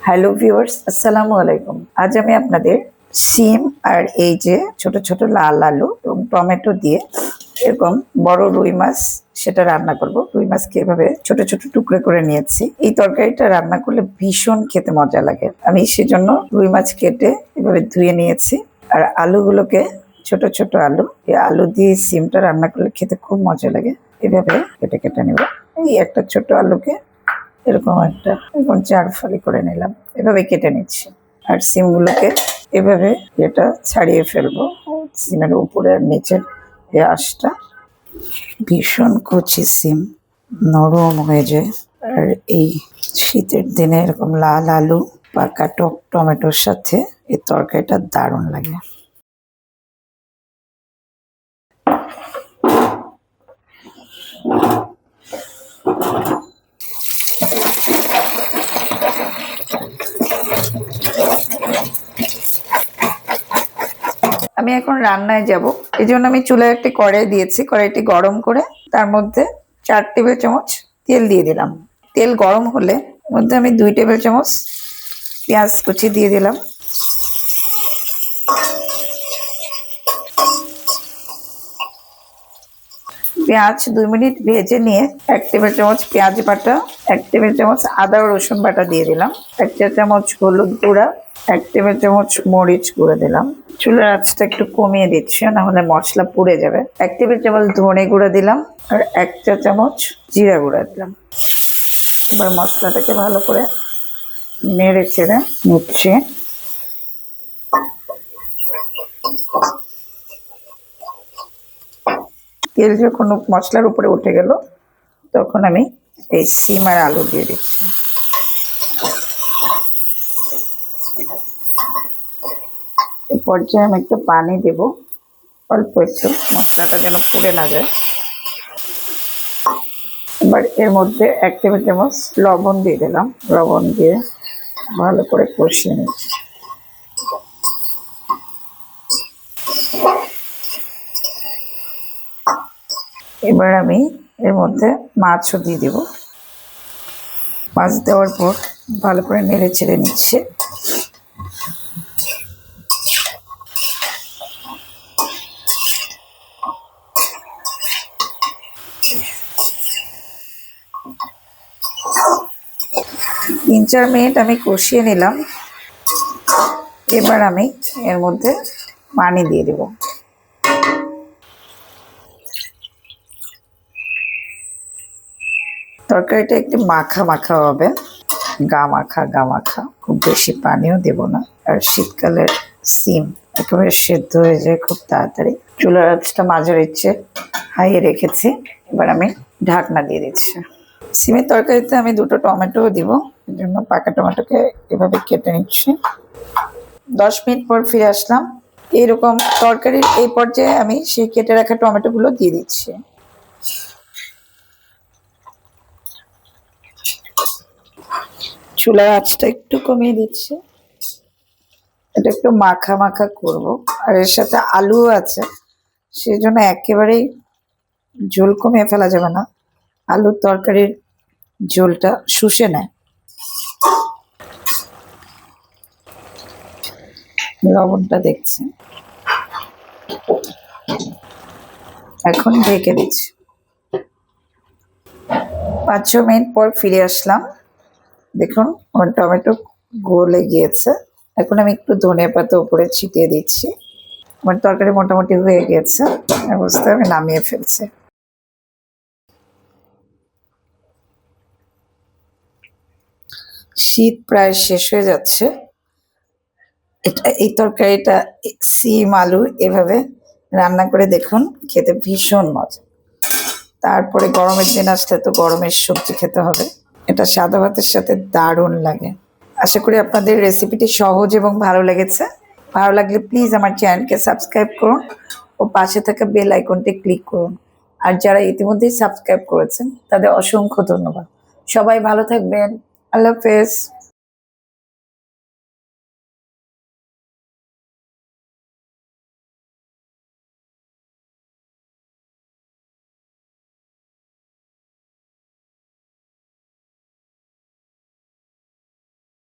Hello viewers, আসসালামু আলাইকুম। আজ আমি আপনাদের সিম আর এই যে ছোট ছোট লাল আলু এবং টমেটো দিয়ে এরকম বড় রুই মাছ সেটা রান্না করব। রুই মাছকে এভাবে ছোট ছোট টুকরো করে নিয়েছি। এই তরকারিটা রান্না করলে ভীষণ খেতে মজা লাগে। আমি সেজন্য রুই মাছ কেটে এভাবে ধুয়ে নিয়েছি। আর আলুগুলোকে ছোট ছোট আলু, এই আলু দিয়ে সিমটা রান্না করলে খেতে খুব মজা লাগে। এভাবে কেটে কেটে নেব। এই একটা ছোট আলুকে এরকম 4 ফালি করে নিলাম, এভাবে কেটে নিচ্ছি। আর সিমগুলোকে এভাবে এটা ছাড়িয়ে ফেলবো। সিমের উপরে আর নিচের এই আঁশটা। ভীষণ কচি সিম, নরম হয়ে যায়। আর এই শীতের দিনে এরকম লাল আলু পাকা টক টমেটোর সাথে এই তরকারিটা দারুণ লাগে। আমি এখন রান্নায় যাব, এই জন্য আমি চুলায় একটি কড়াই দিয়েছি। কড়াইটি গরম করে তার মধ্যে 4 টেবিল চামচ তেল দিয়ে দিলাম। তেল গরম হলে মধ্যে আমি 2 টেবিল চামচ পেঁয়াজ কুচি দিয়ে দিলাম। পেঁয়াজ 2 মিনিট ভেজে নিয়ে 1 টেবিল চামচ পেঁয়াজ বাটা, 1 টেবিল চামচ আদা ও রসুন বাটা দিয়ে দিলাম, 1 চা চামচ হলুদ গুঁড়া, 1 টেবিল চামচ মরিচ গুঁড়া দিলাম। চুলার আঁচটা একটু কমিয়ে দিচ্ছি, না হলে মশলা পুড়ে যাবে। 1 টেবিল চামচ ধনে গুঁড়া দিলাম আর 1 চা চামচ জিরা গুঁড়া দিলাম। এবার মশলাটাকে ভালো করে নেড়ে চেড়ে নিচ্ছি। তেল যখন মশলার উপরে উঠে গেল তখন আমি এই সিম আর আলু দিয়ে দিচ্ছি। এই পর্যায়ে আমি একটু পানি দেব, অল্প একটু, মশলাটা যেন পুড়ে না যায়। এবার এর মধ্যে 1 টেবিল চামচ লবণ দিয়ে দিলাম। লবণ দিয়ে ভালো করে কষিয়ে নিচ্ছি। এবার আমি এর মধ্যে মাছও দিয়ে দেব। মাছ দেওয়ার পর ভালো করে নেড়ে ছেড়ে নিচ্ছে। তিন চার মিনিট আমি কষিয়ে নিলাম। এবার আমি এর মধ্যে পানি দিয়ে দেব। তরকারিটা একটু মাখা মাখা হবে, গা মাখা, খুব বেশি পানিও দেব না। আর শীতকালের সিম একেবারে সেদ্ধ হয়ে যায় খুব তাড়াতাড়ি। চুলার আঁচটা মাঝার ইচ্ছে হাইয়ে রেখেছি। এবার আমি ঢাকনা দিয়ে দিচ্ছি। সিমের তরকারিতে আমি 2টো টমেটোও দিব, এর জন্য পাকা টমেটোকে এভাবে কেটে নিচ্ছি। 10 মিনিট পর ফিরে আসলাম। এইরকম তরকারির এই পর্যায়ে আমি সেই কেটে রাখা টমেটোগুলো দিয়ে দিচ্ছি। চুলার আঁচটা একটু কমিয়ে দিচ্ছি। এটা একটু মাখা মাখা করব, আর এর সাথে আলুও আছে, সেই জন্য একেবারেই ঝোল কমিয়ে ফেলা যাবে না। আলুর তরকারির ঝোলটা শুষে নেয়। লবণটা দেখছি। এখন ঢেকে দিচ্ছি। 5-6 মিনিট পর ফিরে আসলাম। দেখুন আমার টমেটো গলে গিয়েছে। এখন আমি একটু ধনে পাতা উপরে ছিটিয়ে দিচ্ছি। আমার তরকারি মোটামুটি হয়ে গেছে, অবস্থায় আমি নামিয়ে ফেলছি। শীত প্রায় শেষ হয়ে যাচ্ছে। এই তরকারিটা সিম আলু এভাবে রান্না করে দেখুন, খেতে ভীষণ মজা। তারপরে গরমের দিন আসলে তো গরমের সবজি খেতে হবে। এটা সাদা ভাতের সাথে দারুণ লাগে। আশা করি আপনাদের রেসিপিটি সহজ এবং ভালো লেগেছে। ভালো লাগলে প্লিজ আমার চ্যানেলকে সাবস্ক্রাইব করুন ও পাশে থাকা বেল আইকনটি ক্লিক করুন। আর যারা ইতিমধ্যেই সাবস্ক্রাইব করেছেন তাদের অসংখ্য ধন্যবাদ। সবাই ভালো থাকবেন। আল্লাহ হাফেজ।